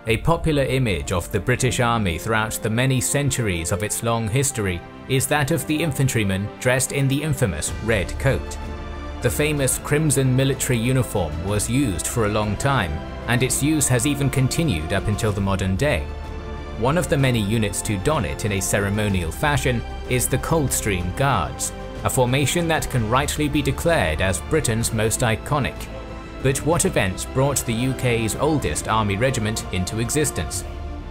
A popular image of the British Army throughout the many centuries of its long history is that of the infantryman dressed in the infamous red coat. The famous crimson military uniform was used for a long time, and its use has even continued up until the modern day. One of the many units to don it in a ceremonial fashion is the Coldstream Guards, a formation that can rightly be declared as Britain's most iconic. But what events brought the UK's oldest army regiment into existence?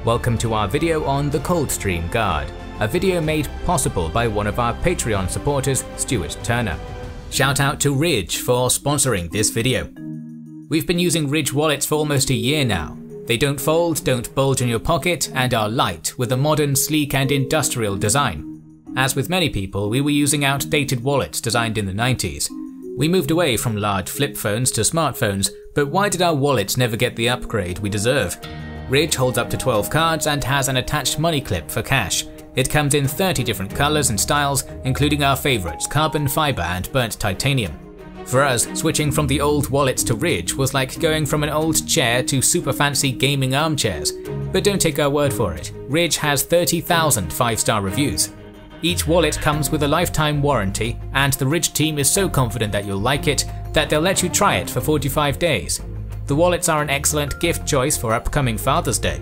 Welcome to our video on the Coldstream Guard, a video made possible by one of our Patreon supporters, Stuart Turner. Shout out to Ridge for sponsoring this video. We've been using Ridge wallets for almost a year now. They don't fold, don't bulge in your pocket, and are light with a modern, sleek and industrial design. As with many people, we were using outdated wallets designed in the 90s. We moved away from large flip phones to smartphones, but why did our wallets never get the upgrade we deserve? Ridge holds up to 12 cards and has an attached money clip for cash. It comes in 30 different colours and styles, including our favourites carbon fibre and burnt titanium. For us, switching from the old wallets to Ridge was like going from an old chair to super fancy gaming armchairs. But don't take our word for it, Ridge has 30,000 5-star reviews. Each wallet comes with a lifetime warranty, and the Ridge team is so confident that you'll like it that they'll let you try it for 45 days. The wallets are an excellent gift choice for upcoming Father's Day.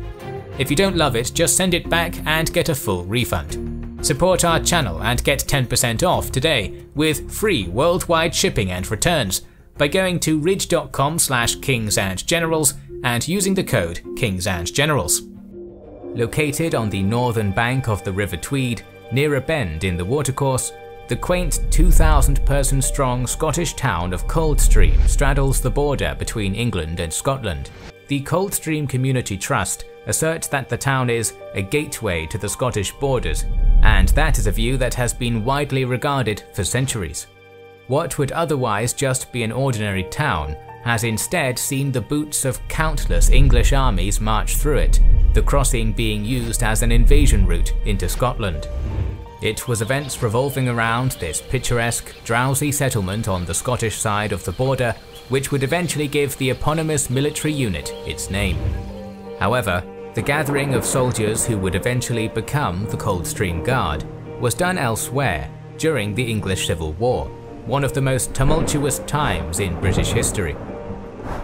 If you don't love it, just send it back and get a full refund. Support our channel and get 10% off today with free worldwide shipping and returns by going to ridge.com/kingsandgenerals and using the code KINGSANDGENERALS. Located on the northern bank of the River Tweed, near a bend in the watercourse, the quaint 2,000-person strong Scottish town of Coldstream straddles the border between England and Scotland. The Coldstream Community Trust asserts that the town is a gateway to the Scottish borders, and that is a view that has been widely regarded for centuries. What would otherwise just be an ordinary town has instead seen the boots of countless English armies march through it, the crossing being used as an invasion route into Scotland. It was events revolving around this picturesque, drowsy settlement on the Scottish side of the border which would eventually give the eponymous military unit its name. However, the gathering of soldiers who would eventually become the Coldstream Guard was done elsewhere during the English Civil War, one of the most tumultuous times in British history.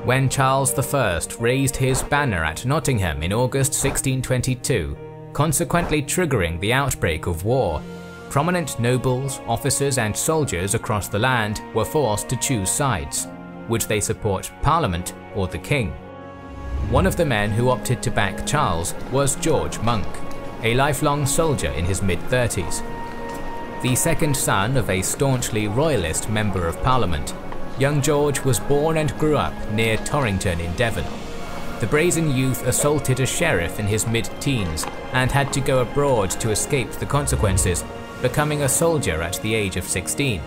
When Charles I raised his banner at Nottingham in August 1622, consequently triggering the outbreak of war, prominent nobles, officers and soldiers across the land were forced to choose sides. Would they support Parliament or the King? One of the men who opted to back Charles was George Monck, a lifelong soldier in his mid-30s. The second son of a staunchly royalist member of Parliament, young George was born and grew up near Torrington in Devon. The brazen youth assaulted a sheriff in his mid-teens and had to go abroad to escape the consequences, becoming a soldier at the age of 16.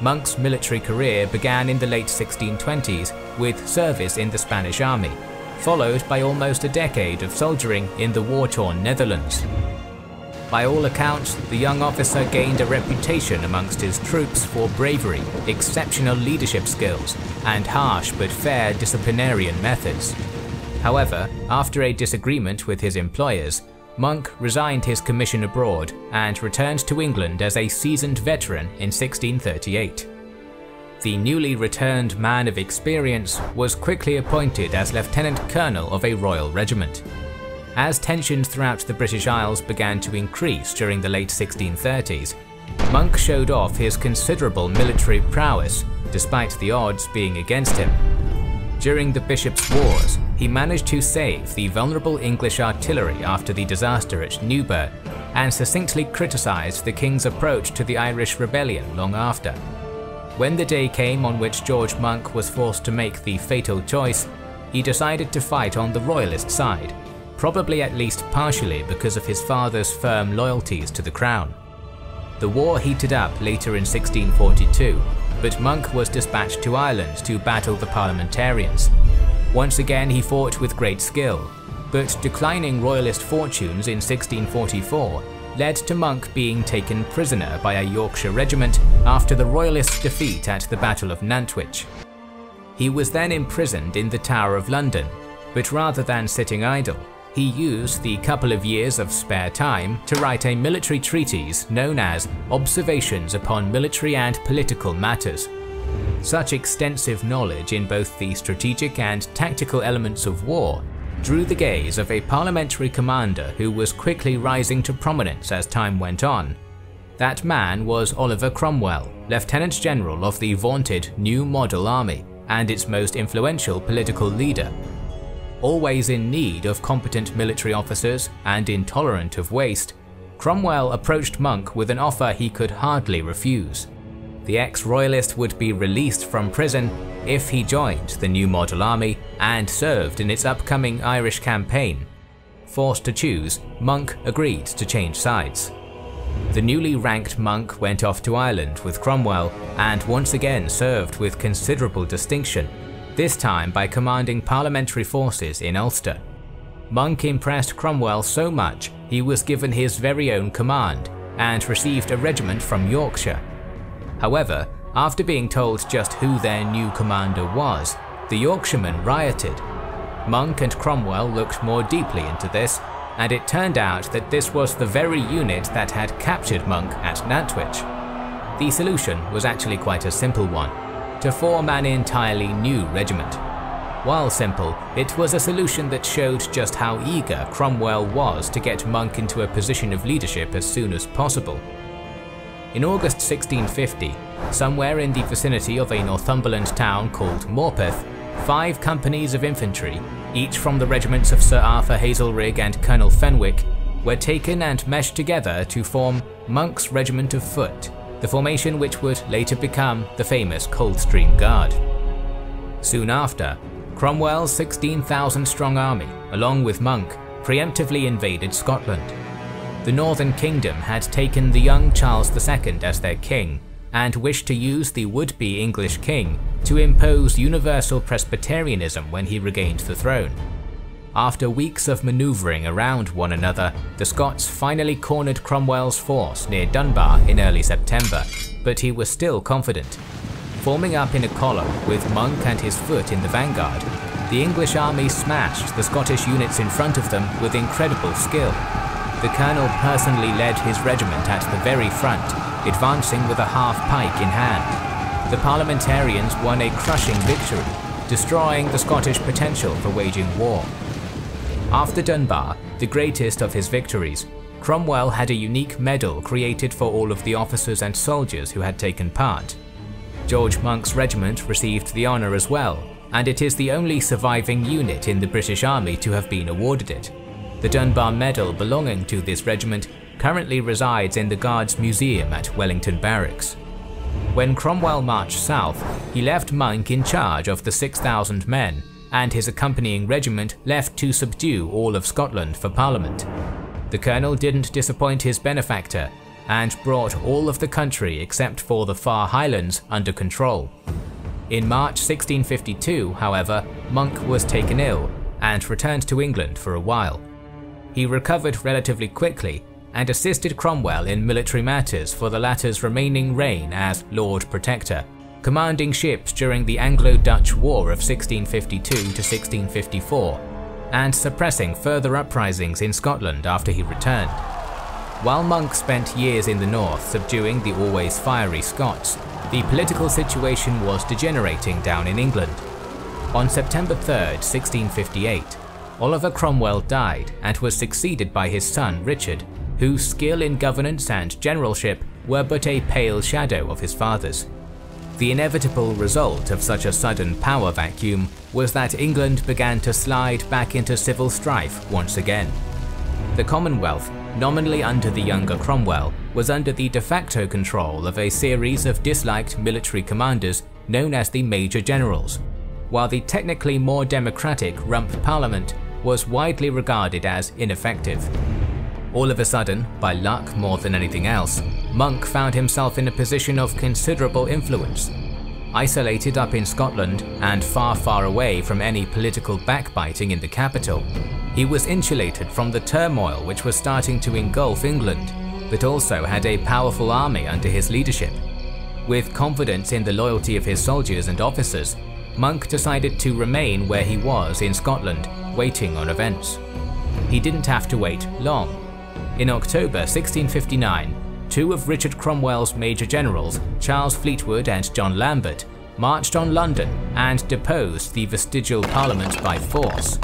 Monck's military career began in the late 1620s with service in the Spanish army, followed by almost a decade of soldiering in the war-torn Netherlands. By all accounts, the young officer gained a reputation amongst his troops for bravery, exceptional leadership skills, and harsh but fair disciplinarian methods. However, after a disagreement with his employers, Monck resigned his commission abroad and returned to England as a seasoned veteran in 1638. The newly returned man of experience was quickly appointed as lieutenant colonel of a royal regiment. As tensions throughout the British Isles began to increase during the late 1630s, Monck showed off his considerable military prowess, despite the odds being against him. During the Bishops' Wars, he managed to save the vulnerable English artillery after the disaster at Newburn, and succinctly criticised the King's approach to the Irish Rebellion long after. When the day came on which George Monck was forced to make the fatal choice, he decided to fight on the royalist side, probably at least partially because of his father's firm loyalties to the crown. The war heated up later in 1642, but Monck was dispatched to Ireland to battle the Parliamentarians. Once again he fought with great skill, but declining royalist fortunes in 1644 led to Monck being taken prisoner by a Yorkshire regiment after the royalist defeat at the Battle of Nantwich. He was then imprisoned in the Tower of London, but rather than sitting idle, he used the couple of years of spare time to write a military treatise known as Observations upon Military and Political Matters. Such extensive knowledge in both the strategic and tactical elements of war drew the gaze of a parliamentary commander who was quickly rising to prominence as time went on. That man was Oliver Cromwell, Lieutenant General of the vaunted New Model Army and its most influential political leader. Always in need of competent military officers and intolerant of waste, Cromwell approached Monck with an offer he could hardly refuse. The ex-royalist would be released from prison if he joined the New Model Army and served in its upcoming Irish campaign. Forced to choose, Monck agreed to change sides. The newly ranked Monck went off to Ireland with Cromwell and once again served with considerable distinction, this time by commanding parliamentary forces in Ulster. Monck impressed Cromwell so much he was given his very own command and received a regiment from Yorkshire. However, after being told just who their new commander was, the Yorkshiremen rioted. Monck and Cromwell looked more deeply into this, and it turned out that this was the very unit that had captured Monck at Nantwich. The solution was actually quite a simple one: to form an entirely new regiment. While simple, it was a solution that showed just how eager Cromwell was to get Monck into a position of leadership as soon as possible. In August 1650, somewhere in the vicinity of a Northumberland town called Morpeth, 5 companies of infantry, each from the regiments of Sir Arthur Hazelrig and Colonel Fenwick, were taken and meshed together to form Monck's Regiment of Foot, the formation which would later become the famous Coldstream Guard. Soon after, Cromwell's 16,000-strong army, along with Monck, preemptively invaded Scotland. The Northern Kingdom had taken the young Charles II as their king, and wished to use the would-be English king to impose universal Presbyterianism when he regained the throne. After weeks of manoeuvring around one another, the Scots finally cornered Cromwell's force near Dunbar in early September, but he was still confident. Forming up in a column with Monck and his foot in the vanguard, the English army smashed the Scottish units in front of them with incredible skill. The colonel personally led his regiment at the very front, advancing with a half-pike in hand. The Parliamentarians won a crushing victory, destroying the Scottish potential for waging war. After Dunbar, the greatest of his victories, Cromwell had a unique medal created for all of the officers and soldiers who had taken part. George Monck's regiment received the honour as well, and it is the only surviving unit in the British Army to have been awarded it. The Dunbar Medal belonging to this regiment currently resides in the Guards Museum at Wellington Barracks. When Cromwell marched south, he left Monck in charge of the 6,000 men, and his accompanying regiment left to subdue all of Scotland for Parliament. The colonel didn't disappoint his benefactor, and brought all of the country except for the far Highlands under control. In March 1652, however, Monck was taken ill, and returned to England for a while. He recovered relatively quickly and assisted Cromwell in military matters for the latter's remaining reign as Lord Protector, commanding ships during the Anglo-Dutch War of 1652 to 1654, and suppressing further uprisings in Scotland after he returned. While Monck spent years in the north subduing the always fiery Scots, the political situation was degenerating down in England. On September 3, 1658, Oliver Cromwell died and was succeeded by his son Richard, whose skill in governance and generalship were but a pale shadow of his father's. The inevitable result of such a sudden power vacuum was that England began to slide back into civil strife once again. The Commonwealth, nominally under the younger Cromwell, was under the de facto control of a series of disliked military commanders known as the Major Generals, while the technically more democratic Rump Parliament was widely regarded as ineffective. All of a sudden, by luck more than anything else, Monck found himself in a position of considerable influence. Isolated up in Scotland and far, far away from any political backbiting in the capital, he was insulated from the turmoil which was starting to engulf England, but also had a powerful army under his leadership. With confidence in the loyalty of his soldiers and officers, Monck decided to remain where he was in Scotland, waiting on events. He didn't have to wait long. In October 1659, two of Richard Cromwell's major generals, Charles Fleetwood and John Lambert, marched on London and deposed the vestigial parliament by force.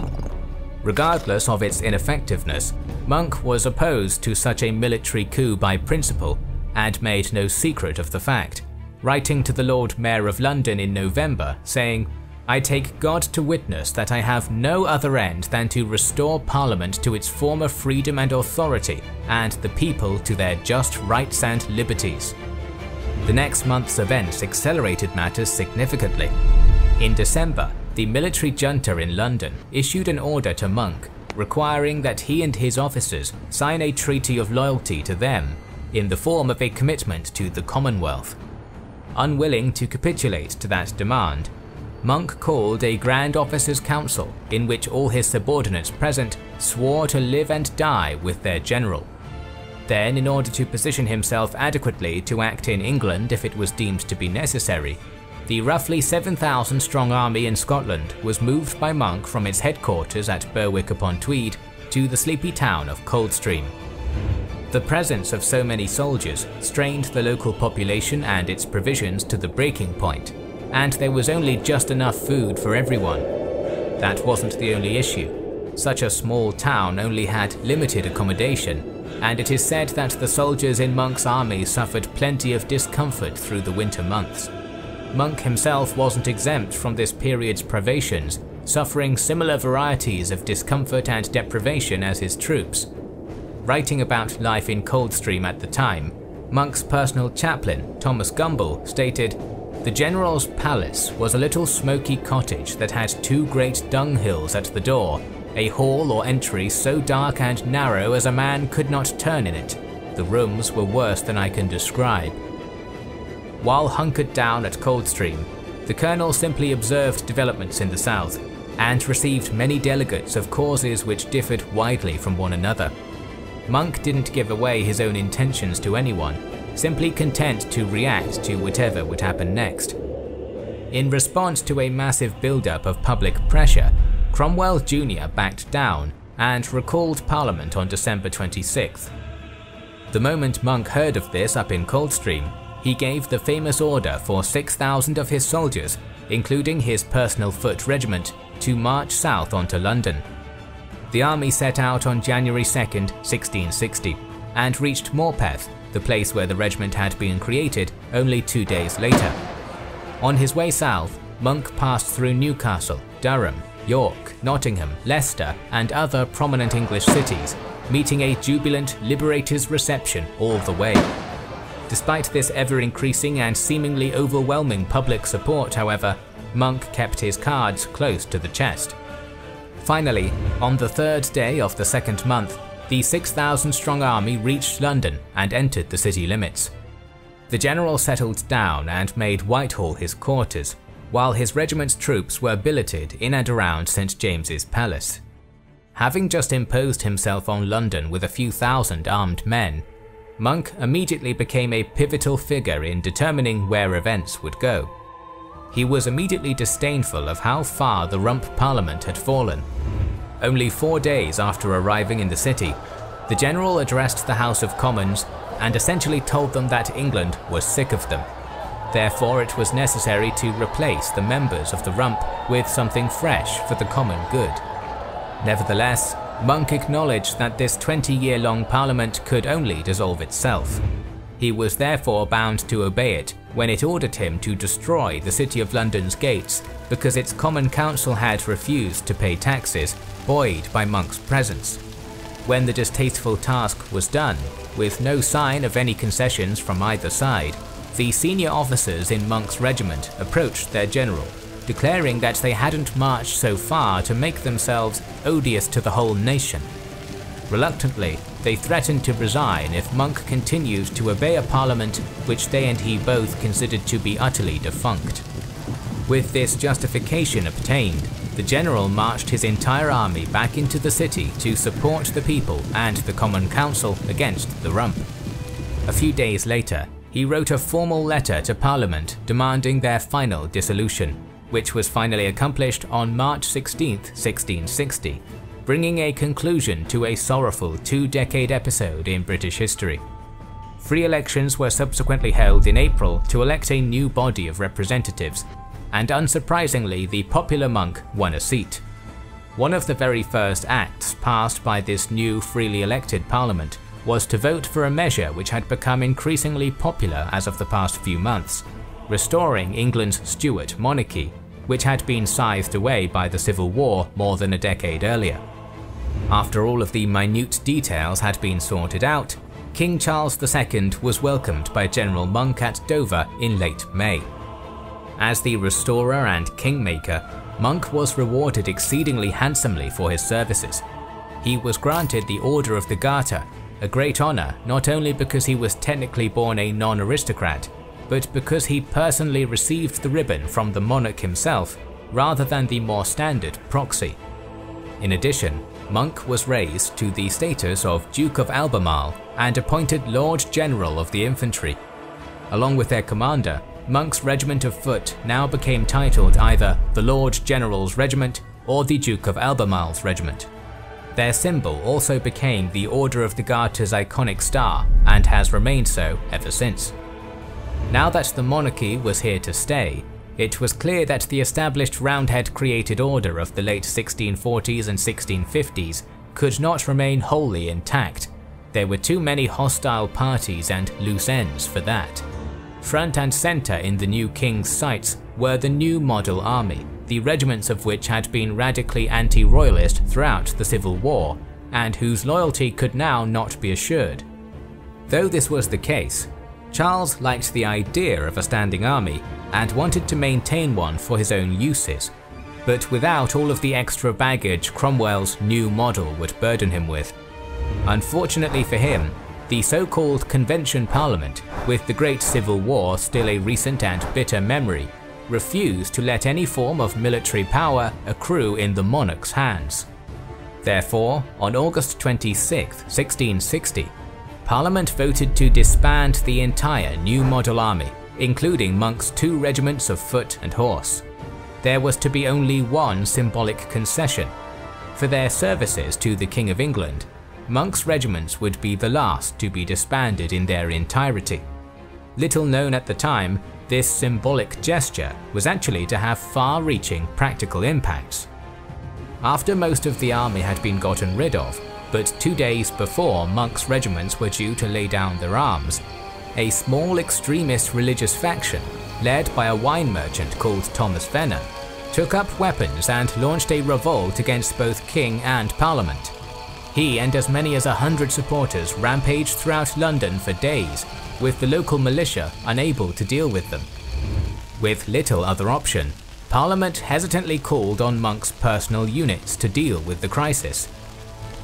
Regardless of its ineffectiveness, Monck was opposed to such a military coup by principle and made no secret of the fact, writing to the Lord Mayor of London in November saying, "I take God to witness that I have no other end than to restore Parliament to its former freedom and authority, and the people to their just rights and liberties." The next month's events accelerated matters significantly. In December, the military junta in London issued an order to Monck, requiring that he and his officers sign a treaty of loyalty to them, in the form of a commitment to the Commonwealth. Unwilling to capitulate to that demand, Monck called a Grand Officers' Council in which all his subordinates present swore to live and die with their general. Then, in order to position himself adequately to act in England if it was deemed to be necessary, the roughly 7,000-strong army in Scotland was moved by Monck from its headquarters at Berwick-upon-Tweed to the sleepy town of Coldstream. The presence of so many soldiers strained the local population and its provisions to the breaking point, and there was only just enough food for everyone. That wasn't the only issue. Such a small town only had limited accommodation, and it is said that the soldiers in Monck's army suffered plenty of discomfort through the winter months. Monck himself wasn't exempt from this period's privations, suffering similar varieties of discomfort and deprivation as his troops. Writing about life in Coldstream at the time, Monck's personal chaplain, Thomas Gumble, stated, "The general's palace was a little smoky cottage that had two great dunghills at the door, a hall or entry so dark and narrow as a man could not turn in it. The rooms were worse than I can describe." While hunkered down at Coldstream, the colonel simply observed developments in the south, and received many delegates of causes which differed widely from one another. Monck didn't give away his own intentions to anyone, simply content to react to whatever would happen next. In response to a massive build-up of public pressure, Cromwell Jr. backed down and recalled Parliament on December 26th. The moment Monck heard of this up in Coldstream, he gave the famous order for 6,000 of his soldiers, including his personal foot regiment, to march south onto London. The army set out on January 2nd, 1660, and reached Morpeth, the place where the regiment had been created, only 2 days later. On his way south, Monck passed through Newcastle, Durham, York, Nottingham, Leicester, and other prominent English cities, meeting a jubilant Liberators' reception all the way. Despite this ever-increasing and seemingly overwhelming public support, however, Monck kept his cards close to the chest. Finally, on the third day of the second month, the 6,000-strong army reached London and entered the city limits. The general settled down and made Whitehall his quarters, while his regiment's troops were billeted in and around St. James's Palace. Having just imposed himself on London with a few thousand armed men, Monck immediately became a pivotal figure in determining where events would go. He was immediately disdainful of how far the Rump Parliament had fallen. Only 4 days after arriving in the city, the general addressed the House of Commons and essentially told them that England was sick of them. Therefore, it was necessary to replace the members of the Rump with something fresh for the common good. Nevertheless, Monck acknowledged that this 20-year-long parliament could only dissolve itself. He was therefore bound to obey it when it ordered him to destroy the City of London's gates because its Common Council had refused to pay taxes, buoyed by Monck's presence. When the distasteful task was done, with no sign of any concessions from either side, the senior officers in Monck's regiment approached their general, declaring that they hadn't marched so far to make themselves odious to the whole nation. Reluctantly, they threatened to resign if Monck continued to obey a parliament which they and he both considered to be utterly defunct. With this justification obtained, the general marched his entire army back into the city to support the people and the Common Council against the Rump. A few days later, he wrote a formal letter to Parliament demanding their final dissolution, which was finally accomplished on March 16, 1660, bringing a conclusion to a sorrowful two-decade episode in British history. Free elections were subsequently held in April to elect a new body of representatives, and unsurprisingly the popular Monck won a seat. One of the very first acts passed by this new freely elected parliament was to vote for a measure which had become increasingly popular as of the past few months, restoring England's Stuart monarchy, which had been scythed away by the Civil War more than a decade earlier. After all of the minute details had been sorted out, King Charles II was welcomed by General Monck at Dover in late May. As the restorer and kingmaker, Monck was rewarded exceedingly handsomely for his services. He was granted the Order of the Garter, a great honour not only because he was technically born a non-aristocrat, but because he personally received the ribbon from the monarch himself rather than the more standard proxy. In addition, Monck was raised to the status of Duke of Albemarle and appointed Lord General of the Infantry. Along with their commander, Monck's regiment of foot now became titled either the Lord General's Regiment or the Duke of Albemarle's Regiment. Their symbol also became the Order of the Garter's iconic star and has remained so ever since. Now that the monarchy was here to stay, it was clear that the established Roundhead-created order of the late 1640s and 1650s could not remain wholly intact. There were too many hostile parties and loose ends for that. Front and centre in the new king's sights were the new model army, the regiments of which had been radically anti-royalist throughout the Civil War, and whose loyalty could now not be assured. Though this was the case, Charles liked the idea of a standing army and wanted to maintain one for his own uses, but without all of the extra baggage Cromwell's new model would burden him with. Unfortunately for him, the so-called Convention Parliament, with the Great Civil War still a recent and bitter memory, refused to let any form of military power accrue in the monarch's hands. Therefore, on August 26, 1660, Parliament voted to disband the entire new model army, including Monck's 2 regiments of foot and horse. There was to be only one symbolic concession. For their services to the King of England, Monck's regiments would be the last to be disbanded in their entirety. Little known at the time, this symbolic gesture was actually to have far-reaching practical impacts. After most of the army had been gotten rid of, but 2 days before Monck's regiments were due to lay down their arms, a small extremist religious faction, led by a wine merchant called Thomas Venner, took up weapons and launched a revolt against both king and parliament. He and as many as 100 supporters rampaged throughout London for days, with the local militia unable to deal with them. With little other option, Parliament hesitantly called on Monck's personal units to deal with the crisis.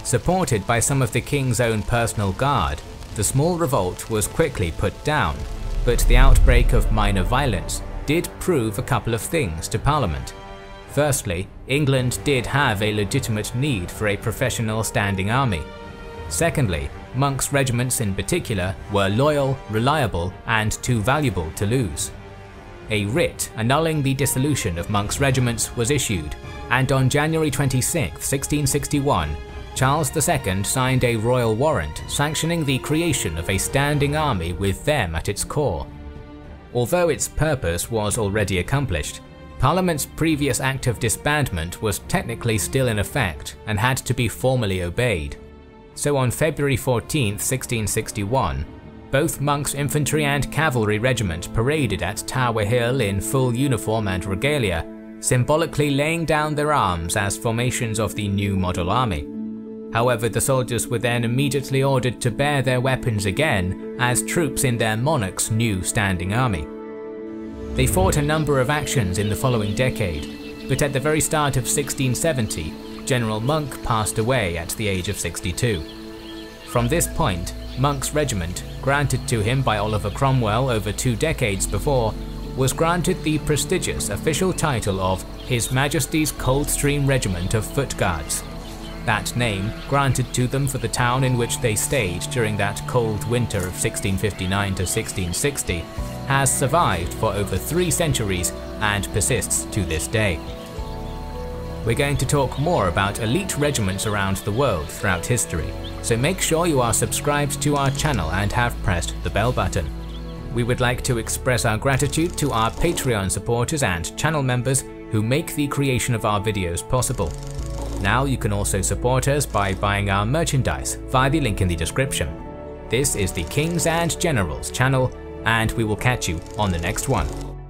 Supported by some of the king's own personal guard, the small revolt was quickly put down, but the outbreak of minor violence did prove a couple of things to Parliament. Firstly, England did have a legitimate need for a professional standing army. Secondly, Monck's regiments in particular were loyal, reliable, and too valuable to lose. A writ annulling the dissolution of Monck's regiments was issued, and on January 26, 1661, Charles II signed a royal warrant sanctioning the creation of a standing army with them at its core. Although its purpose was already accomplished, Parliament's previous act of disbandment was technically still in effect and had to be formally obeyed. So on February 14, 1661, both Monck's infantry and cavalry regiment paraded at Tower Hill in full uniform and regalia, symbolically laying down their arms as formations of the new model army. However, the soldiers were then immediately ordered to bear their weapons again as troops in their monarch's new standing army. They fought a number of actions in the following decade, but at the very start of 1670, General Monck passed away at the age of 62. From this point, Monck's regiment, granted to him by Oliver Cromwell over 2 decades before, was granted the prestigious official title of His Majesty's Coldstream Regiment of Foot Guards. That name, granted to them for the town in which they stayed during that cold winter of 1659 to 1660, has survived for over 3 centuries and persists to this day. We're going to talk more about elite regiments around the world throughout history, so make sure you are subscribed to our channel and have pressed the bell button. We would like to express our gratitude to our Patreon supporters and channel members who make the creation of our videos possible. Now you can also support us by buying our merchandise via the link in the description. This is the Kings and Generals channel, and we will catch you on the next one.